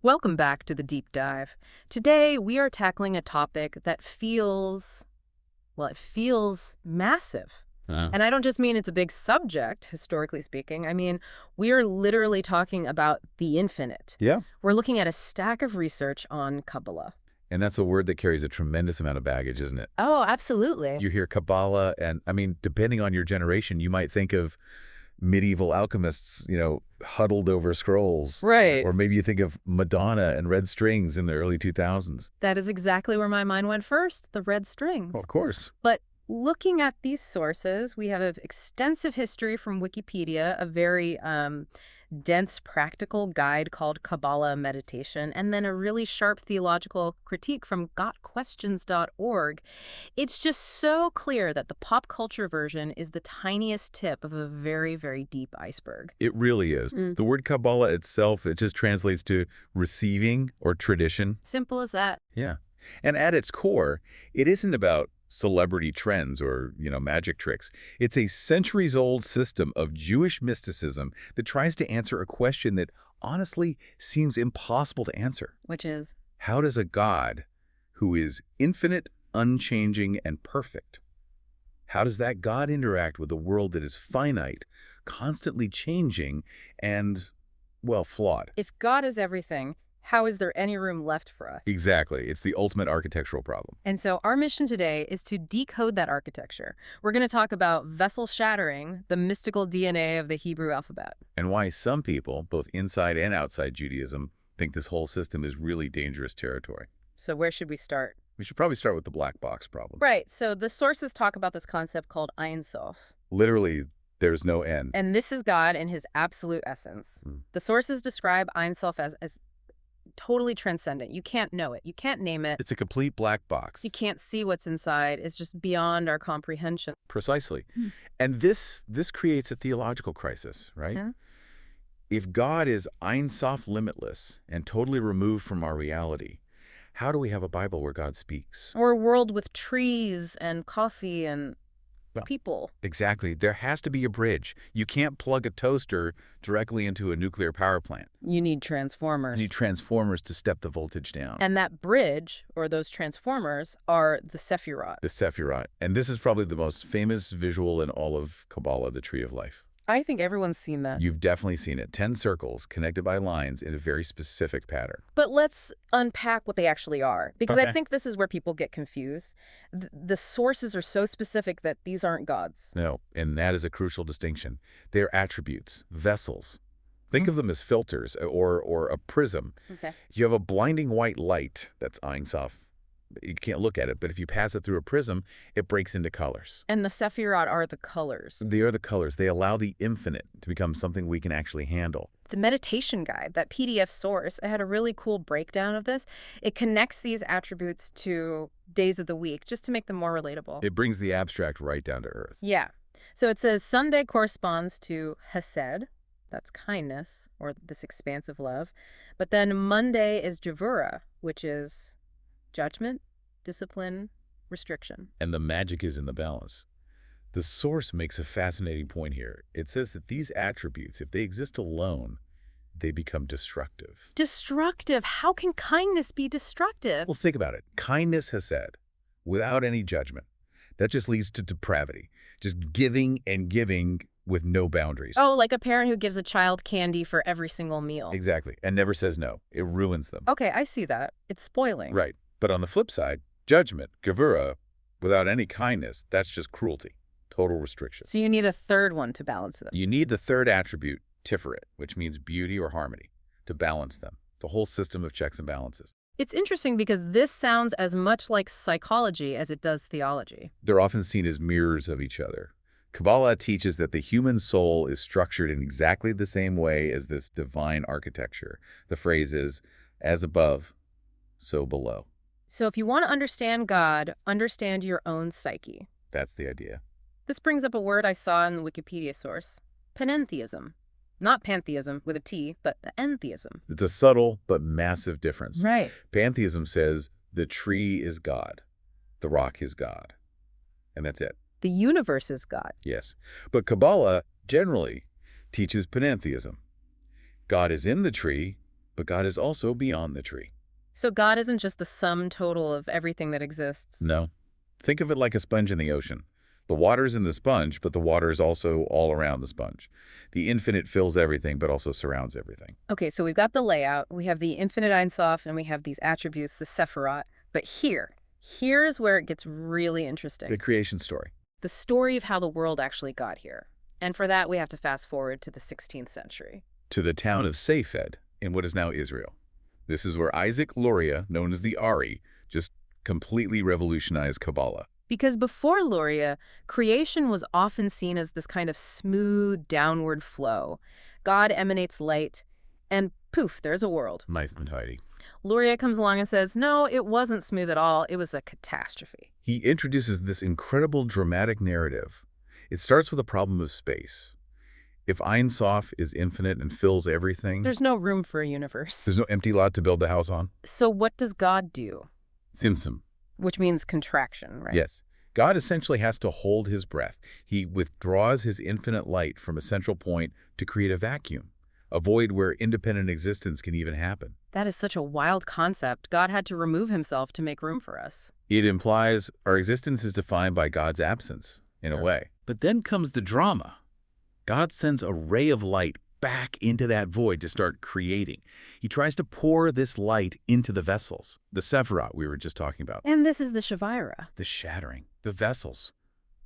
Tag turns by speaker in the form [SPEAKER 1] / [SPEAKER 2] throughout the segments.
[SPEAKER 1] Welcome back to the deep dive. Today, we are tackling a topic that it feels massive.
[SPEAKER 2] Uh,
[SPEAKER 1] And I don't just mean it's a big subject, historically speaking. I mean, we are literally talking about the infinite.
[SPEAKER 2] yeah.
[SPEAKER 1] We're looking at a stack of research on Kabbalah.
[SPEAKER 2] And that's a word that carries a tremendous amount of baggage, isn't it?
[SPEAKER 1] Oh, absolutely.
[SPEAKER 2] You hear Kabbalah, and I mean, depending on your generation, you might think of medieval alchemists, huddled over scrolls.
[SPEAKER 1] Right.
[SPEAKER 2] Or maybe you think of Madonna and red strings in the early 2000s.
[SPEAKER 1] That is exactly where my mind went first, the red strings.
[SPEAKER 2] Well, of course.
[SPEAKER 1] But looking at these sources, we have an extensive history from Wikipedia, a very dense practical guide called Kabbalah Meditation, and then a really sharp theological critique from gotquestions.org. It's just so clear that the pop culture version is the tiniest tip of a very, very deep iceberg.
[SPEAKER 2] It really is. The word Kabbalah itself, it just translates to receiving or tradition.
[SPEAKER 1] Simple as that.
[SPEAKER 2] Yeah. And at its core, it isn't about celebrity trends or, magic tricks. It's a centuries-old system of Jewish mysticism that tries to answer a question that honestly seems impossible to answer.
[SPEAKER 1] Which is?
[SPEAKER 2] How does a God who is infinite, unchanging, and perfect, how does that God interact with a world that is finite, constantly changing, and, well, flawed?
[SPEAKER 1] If God is everything, how is there any room left for us?
[SPEAKER 2] Exactly. It's the ultimate architectural problem.
[SPEAKER 1] And so our mission today is to decode that architecture. We're going to talk about vessel shattering, the mystical DNA of the Hebrew alphabet.
[SPEAKER 2] And why some people, both inside and outside Judaism, think this whole system is really dangerous territory.
[SPEAKER 1] So where should we start?
[SPEAKER 2] We should probably start with the black box problem.
[SPEAKER 1] Right. So the sources talk about this concept called Ein Sof.
[SPEAKER 2] Literally, there's no end.
[SPEAKER 1] And this is God in his absolute essence. The sources describe Ein Sof as totally transcendent. You can't know it. You can't name it.
[SPEAKER 2] It's a complete black box.
[SPEAKER 1] You can't see what's inside. It's just beyond our comprehension.
[SPEAKER 2] Precisely. And this creates a theological crisis, right?
[SPEAKER 1] Yeah.
[SPEAKER 2] If God is Ein Sof limitless and totally removed from our reality, how do we have a Bible where God speaks?
[SPEAKER 1] Or a world with trees and coffee and
[SPEAKER 2] Well,
[SPEAKER 1] people.
[SPEAKER 2] Exactly. There has to be a bridge. You can't plug a toaster directly into a nuclear power plant.
[SPEAKER 1] You need transformers.
[SPEAKER 2] You need transformers to step the voltage down.
[SPEAKER 1] And that bridge, or those transformers, are the Sephirot.
[SPEAKER 2] The Sephirot. And this is probably the most famous visual in all of Kabbalah, the Tree of Life.
[SPEAKER 1] I think everyone's seen that.
[SPEAKER 2] You've definitely seen it. 10 circles connected by lines in a very specific pattern.
[SPEAKER 1] But let's unpack what they actually are, because I
[SPEAKER 2] Okay.
[SPEAKER 1] think this is where people get confused. The sources are so specific that these aren't gods.
[SPEAKER 2] No, and that is a crucial distinction. They're attributes, vessels. Think of them as filters or a prism.
[SPEAKER 1] Okay.
[SPEAKER 2] You have a blinding white light that's Ein Sof. You can't look at it, but if you pass it through a prism, it breaks into colors.
[SPEAKER 1] And the Sephirot are the colors.
[SPEAKER 2] They are the colors. They allow the infinite to become something we can actually handle.
[SPEAKER 1] The meditation guide, that PDF source, it had a really cool breakdown of this. It connects these attributes to days of the week just to make them more relatable.
[SPEAKER 2] It brings the abstract right down to earth.
[SPEAKER 1] Yeah. So it says Sunday corresponds to Hesed, that's kindness, or this expansive love. But then Monday is Gevurah, which is judgment, discipline, restriction.
[SPEAKER 2] And the magic is in the balance. The source makes a fascinating point here. It says that these attributes, if they exist alone, they become destructive.
[SPEAKER 1] Destructive? How can kindness be destructive?
[SPEAKER 2] Well, think about it. Kindness has said, without any judgment. That just leads to depravity. Just giving and giving with no boundaries.
[SPEAKER 1] Oh, like a parent who gives a child candy for every single meal.
[SPEAKER 2] Exactly. And never says no. It ruins them.
[SPEAKER 1] Okay, I see that. It's spoiling.
[SPEAKER 2] Right. But on the flip side, judgment, Gevurah, without any kindness, that's just cruelty. Total restriction.
[SPEAKER 1] So you need a third one to balance it.
[SPEAKER 2] You need the third attribute, Tiferet, which means beauty or harmony, to balance them. The whole system of checks and balances.
[SPEAKER 1] It's interesting because this sounds as much like psychology as it does theology.
[SPEAKER 2] They're often seen as mirrors of each other. Kabbalah teaches that the human soul is structured in exactly the same way as this divine architecture. The phrase is, as above, so below.
[SPEAKER 1] So if you want to understand God, understand your own psyche.
[SPEAKER 2] That's the idea.
[SPEAKER 1] This brings up a word I saw in the Wikipedia source, panentheism. Not pantheism with a T, but entheism.
[SPEAKER 2] It's a subtle but massive difference.
[SPEAKER 1] Right.
[SPEAKER 2] Pantheism says the tree is God, the rock is God, and that's it.
[SPEAKER 1] The universe is God.
[SPEAKER 2] Yes. But Kabbalah generally teaches panentheism. God is in the tree, But God is also beyond the tree.
[SPEAKER 1] So God isn't just the sum total of everything that exists.
[SPEAKER 2] No. Think of it like a sponge in the ocean. The water's in the sponge, but the water is also all around the sponge. The infinite fills everything, but also surrounds everything.
[SPEAKER 1] Okay, so we've got the layout, we have the infinite Ein Sof, and we have these attributes, the Sephirot. But here's where it gets really interesting.
[SPEAKER 2] The creation story.
[SPEAKER 1] The story of how the world actually got here. And for that, we have to fast forward to the 16th century.
[SPEAKER 2] To the town of Safed, in what is now Israel. This is where Isaac Luria, known as the Ari, just completely revolutionized Kabbalah.
[SPEAKER 1] Because before Luria, creation was often seen as this kind of smooth downward flow. God emanates light, and poof, there's a world.
[SPEAKER 2] Nice and tidy.
[SPEAKER 1] Luria comes along and says, no, it wasn't smooth at all. It was a catastrophe.
[SPEAKER 2] He introduces this incredible dramatic narrative. It starts with a problem of space. If Ein Sof is infinite and fills everything,
[SPEAKER 1] There's no room for a universe.
[SPEAKER 2] there's no empty lot to build the house on.
[SPEAKER 1] So what does God do?
[SPEAKER 2] Simsim.
[SPEAKER 1] Which means contraction, right?
[SPEAKER 2] Yes. God essentially has to hold his breath. He withdraws his infinite light from a central point to create a vacuum, a void where independent existence can even happen.
[SPEAKER 1] That is such a wild concept. God had to remove himself to make room for us.
[SPEAKER 2] It implies our existence is defined by God's absence, in a way. But then comes the drama. God sends a ray of light back into that void to start creating. He tries to pour this light into the vessels, the Sephirot we were just talking about.
[SPEAKER 1] And this is the Shavira.
[SPEAKER 2] The shattering, the vessels.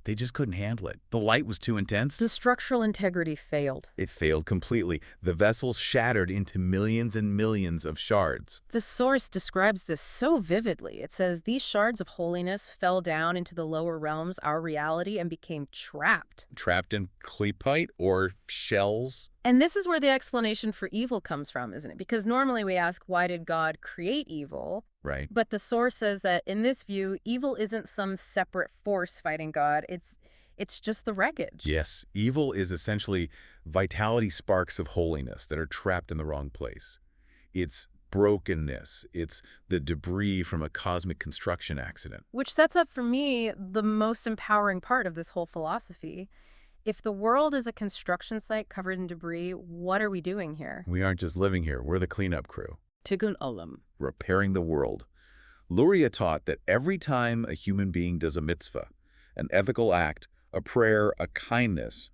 [SPEAKER 2] They just couldn't handle it. The light was too intense.
[SPEAKER 1] The structural integrity failed.
[SPEAKER 2] It failed completely. The vessels shattered into millions and millions of shards.
[SPEAKER 1] The source describes this so vividly. It says, these shards of holiness fell down into the lower realms, our reality, and became trapped.
[SPEAKER 2] Trapped in clepite or shells.
[SPEAKER 1] And this is where the explanation for evil comes from, isn't it? Because normally we ask, why did God create evil?
[SPEAKER 2] Right.
[SPEAKER 1] But the source says that in this view, evil isn't some separate force fighting God. It's just the wreckage.
[SPEAKER 2] Yes, evil is essentially vitality sparks of holiness that are trapped in the wrong place. It's brokenness. It's the debris from a cosmic construction accident.
[SPEAKER 1] Which sets up for me the most empowering part of this whole philosophy. If the world is a construction site covered in debris, what are we doing here?
[SPEAKER 2] We aren't just living here. We're the cleanup crew.
[SPEAKER 1] Tikkun olam.
[SPEAKER 2] Repairing the world. Luria taught that every time a human being does a mitzvah, an ethical act, a prayer, a kindness,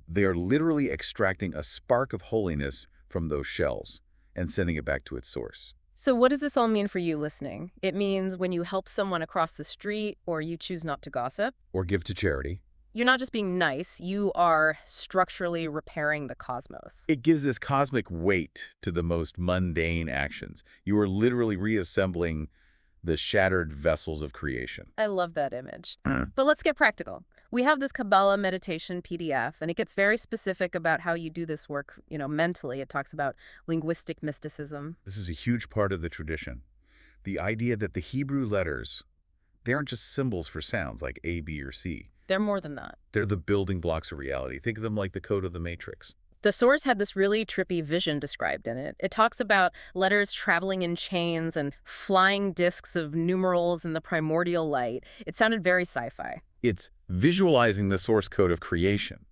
[SPEAKER 2] they are literally extracting a spark of holiness from those shells and sending it back to its source.
[SPEAKER 1] So what does this all mean for you listening? It means when you help someone across the street or you choose not to gossip,
[SPEAKER 2] Or give to charity.
[SPEAKER 1] you're not just being nice, you are structurally repairing the cosmos.
[SPEAKER 2] It gives this cosmic weight to the most mundane actions. You are literally reassembling the shattered vessels of creation.
[SPEAKER 1] I love that image. But let's get practical. We have this Kabbalah meditation PDF, and it gets very specific about how you do this work, mentally. It talks about linguistic mysticism.
[SPEAKER 2] This is a huge part of the tradition. The idea that the Hebrew letters, they aren't just symbols for sounds like A, B, or C.
[SPEAKER 1] They're more than that.
[SPEAKER 2] They're the building blocks of reality. Think of them like the code of the Matrix.
[SPEAKER 1] The source had this really trippy vision described in it. It talks about letters traveling in chains and flying disks of numerals in the primordial light. It sounded very sci-fi.
[SPEAKER 2] It's visualizing the source code of creation.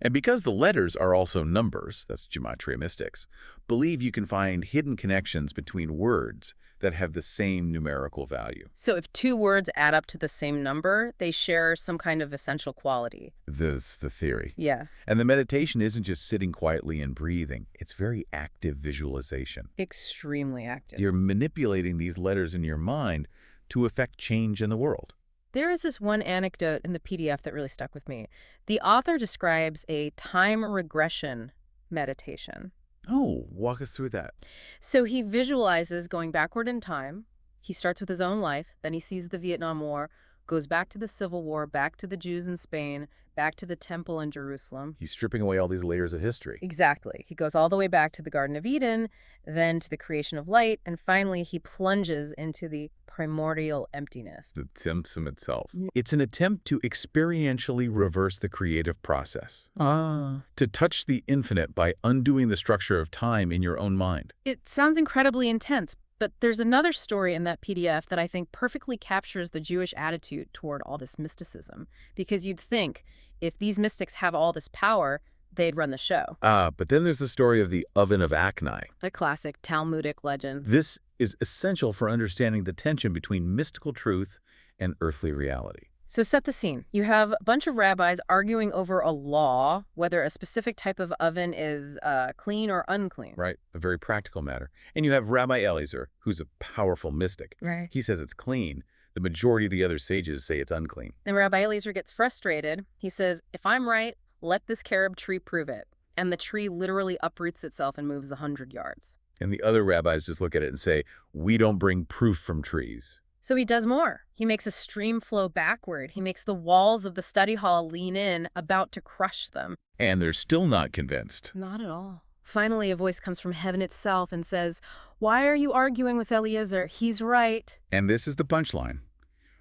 [SPEAKER 2] And because the letters are also numbers, that's gematria mystics, believe you can find hidden connections between words that have the same numerical value.
[SPEAKER 1] So if two words add up to the same number, they share some kind of essential quality.
[SPEAKER 2] That's the theory.
[SPEAKER 1] Yeah.
[SPEAKER 2] And the meditation isn't just sitting quietly and breathing. It's very active visualization.
[SPEAKER 1] Extremely active.
[SPEAKER 2] You're manipulating these letters in your mind to affect change in the world.
[SPEAKER 1] There is this one anecdote in the PDF that really stuck with me. The author describes a time regression meditation.
[SPEAKER 2] Oh, walk us through that.
[SPEAKER 1] So he visualizes going backward in time. He starts with his own life, then he sees the Vietnam War, goes back to the Civil War, back to the Jews in Spain, back to the temple in Jerusalem.
[SPEAKER 2] He's stripping away all these layers of history.
[SPEAKER 1] Exactly. He goes all the way back to the Garden of Eden, then to the creation of light, and finally he plunges into the primordial emptiness.
[SPEAKER 2] The Tzimtzum itself. It's an attempt to experientially reverse the creative process. To touch the infinite by undoing the structure of time in your own mind.
[SPEAKER 1] It sounds incredibly intense, but there's another story in that PDF that I think perfectly captures the Jewish attitude toward all this mysticism. Because you'd think, if these mystics have all this power, they'd run the show.
[SPEAKER 2] But then there's the story of the Oven of Achnai.
[SPEAKER 1] A classic Talmudic legend.
[SPEAKER 2] This is essential for understanding the tension between mystical truth and earthly reality.
[SPEAKER 1] So set the scene. You have a bunch of rabbis arguing over a law, whether a specific type of oven is clean or unclean.
[SPEAKER 2] Right, a very practical matter. And you have Rabbi Eliezer, who's a powerful mystic.
[SPEAKER 1] Right.
[SPEAKER 2] He says it's clean. The majority of the other sages say it's unclean.
[SPEAKER 1] Then Rabbi Eliezer gets frustrated. He says, if I'm right, let this carob tree prove it. And the tree literally uproots itself and moves 100 yards.
[SPEAKER 2] And the other rabbis just look at it and say, we don't bring proof from trees.
[SPEAKER 1] So he does more. He makes a stream flow backward. He makes the walls of the study hall lean in, about to crush them.
[SPEAKER 2] And they're still not convinced.
[SPEAKER 1] Not at all. Finally, a voice comes from heaven itself and says, why are you arguing with Eliezer? He's right.
[SPEAKER 2] And this is the punchline.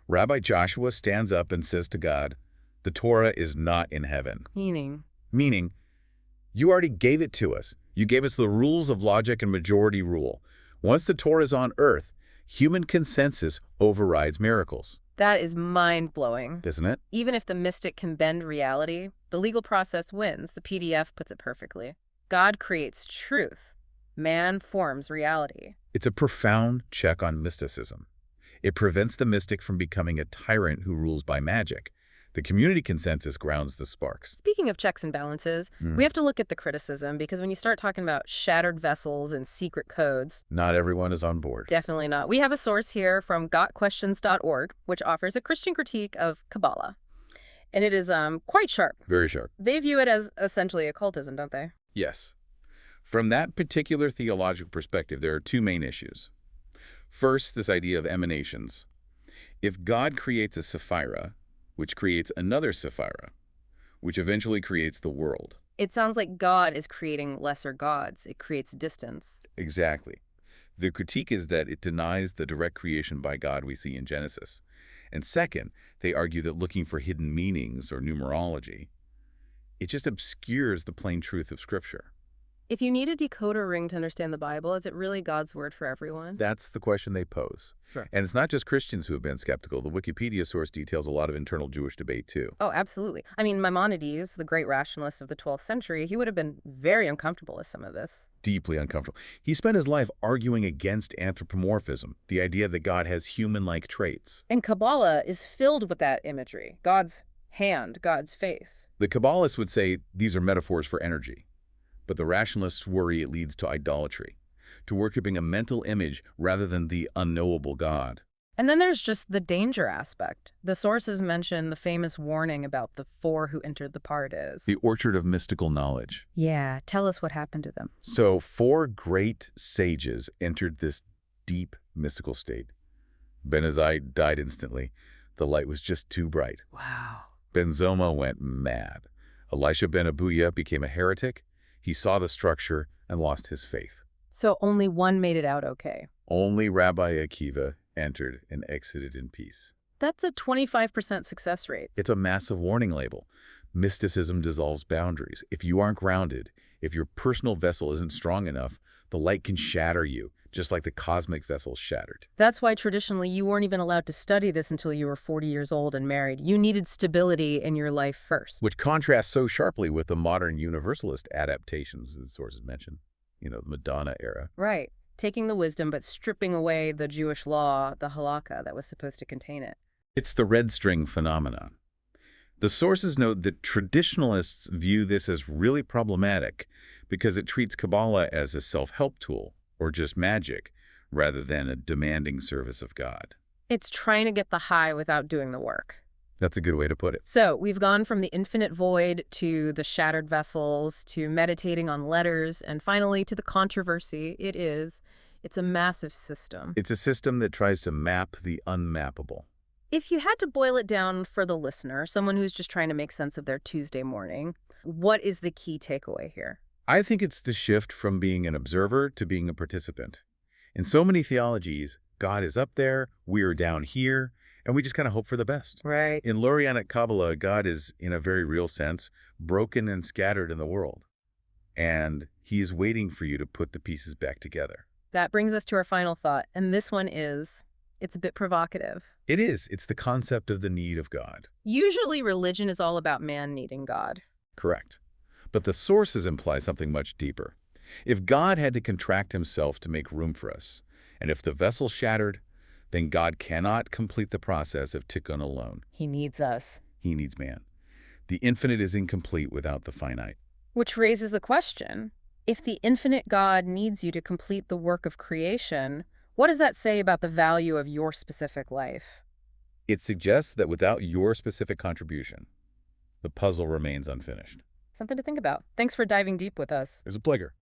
[SPEAKER 2] Rabbi Joshua stands up and says to God, the Torah is not in heaven. Meaning, you already gave it to us. You gave us the rules of logic and majority rule. Once the Torah is on earth, human consensus overrides miracles.
[SPEAKER 1] That is mind-blowing.
[SPEAKER 2] Isn't it?
[SPEAKER 1] Even if the mystic can bend reality, the legal process wins. The PDF puts it perfectly. God creates truth. Man forms reality.
[SPEAKER 2] It's a profound check on mysticism. It prevents the mystic from becoming a tyrant who rules by magic. The community consensus grounds the sparks.
[SPEAKER 1] Speaking of checks and balances, we have to look at the criticism, because when you start talking about shattered vessels and secret codes...
[SPEAKER 2] Not everyone is on board.
[SPEAKER 1] Definitely not. We have a source here from gotquestions.org, which offers a Christian critique of Kabbalah. And it is quite sharp.
[SPEAKER 2] Very sharp.
[SPEAKER 1] They view it as essentially occultism, don't they?
[SPEAKER 2] Yes. From that particular theological perspective, there are two main issues. First, this idea of emanations. If God creates a Sephira, which creates another Sephira, which eventually creates the world.
[SPEAKER 1] It sounds like God is creating lesser gods. It creates distance.
[SPEAKER 2] Exactly. The critique is that it denies the direct creation by God we see in Genesis. And second, they argue that looking for hidden meanings or numerology, it just obscures the plain truth of Scripture.
[SPEAKER 1] If you need a decoder ring to understand the Bible, is it really God's word for everyone?
[SPEAKER 2] That's the question they pose.
[SPEAKER 1] Sure.
[SPEAKER 2] And it's not just Christians who have been skeptical. The Wikipedia source details a lot of internal Jewish debate, too.
[SPEAKER 1] Oh, absolutely. I mean, Maimonides, the great rationalist of the 12th century, he would have been very uncomfortable with some of this.
[SPEAKER 2] Deeply uncomfortable. He spent his life arguing against anthropomorphism, the idea that God has human-like traits.
[SPEAKER 1] And Kabbalah is filled with that imagery. God's hand, God's face.
[SPEAKER 2] The Kabbalists would say these are metaphors for energy. But the rationalists worry it leads to idolatry, to worshiping a mental image rather than the unknowable God.
[SPEAKER 1] And then there's just the danger aspect. The sources mention the famous warning about the four who entered the Pardes.
[SPEAKER 2] The orchard of mystical knowledge.
[SPEAKER 1] Yeah, tell us what happened to them.
[SPEAKER 2] So 4 great sages entered this deep mystical state. Ben-Azai died instantly. The light was just too bright.
[SPEAKER 1] Wow.
[SPEAKER 2] Ben Zoma went mad. Elisha ben Abuya became a heretic. He saw the structure and lost his faith.
[SPEAKER 1] So only one made it out okay.
[SPEAKER 2] Only Rabbi Akiva entered and exited in peace.
[SPEAKER 1] That's a 25% success rate.
[SPEAKER 2] It's a massive warning label. Mysticism dissolves boundaries. If you aren't grounded, if your personal vessel isn't strong enough, the light can shatter you, just like the cosmic vessel shattered.
[SPEAKER 1] That's why traditionally you weren't even allowed to study this until you were 40 years old and married. You needed stability in your life first.
[SPEAKER 2] Which contrasts so sharply with the modern universalist adaptations the sources mentioned. You know, the Madonna era.
[SPEAKER 1] Right. Taking the wisdom but stripping away the Jewish law, the Halakha, that was supposed to contain it.
[SPEAKER 2] It's the red string phenomenon. The sources note that traditionalists view this as really problematic because it treats Kabbalah as a self-help tool, or just magic, rather than a demanding service of God.
[SPEAKER 1] It's trying to get the high without doing the work.
[SPEAKER 2] That's a good way to put it.
[SPEAKER 1] So we've gone from the infinite void to the shattered vessels to meditating on letters and finally to the controversy. It's a massive system.
[SPEAKER 2] It's a system that tries to map the unmappable.
[SPEAKER 1] If you had to boil it down for the listener, someone who's just trying to make sense of their Tuesday morning, what is the key takeaway here?
[SPEAKER 2] I think it's the shift from being an observer to being a participant. In so many theologies, God is up there, we are down here, and we just kind of hope for the best.
[SPEAKER 1] Right.
[SPEAKER 2] In Lurianic Kabbalah, God is, in a very real sense, broken and scattered in the world. And he is waiting for you to put the pieces back together.
[SPEAKER 1] That brings us to our final thought, and this one is, it's a bit provocative.
[SPEAKER 2] It is. It's the concept of the need of God.
[SPEAKER 1] Usually religion is all about man needing God.
[SPEAKER 2] Correct. But the sources imply something much deeper. If God had to contract himself to make room for us, and if the vessel shattered, then God cannot complete the process of tikkun alone.
[SPEAKER 1] He needs us.
[SPEAKER 2] He needs man. The infinite is incomplete without the finite.
[SPEAKER 1] Which raises the question, if the infinite God needs you to complete the work of creation, what does that say about the value of your specific life?
[SPEAKER 2] It suggests that without your specific contribution, the puzzle remains unfinished.
[SPEAKER 1] Something to think about. Thanks for diving deep with us.
[SPEAKER 2] It was a pleasure.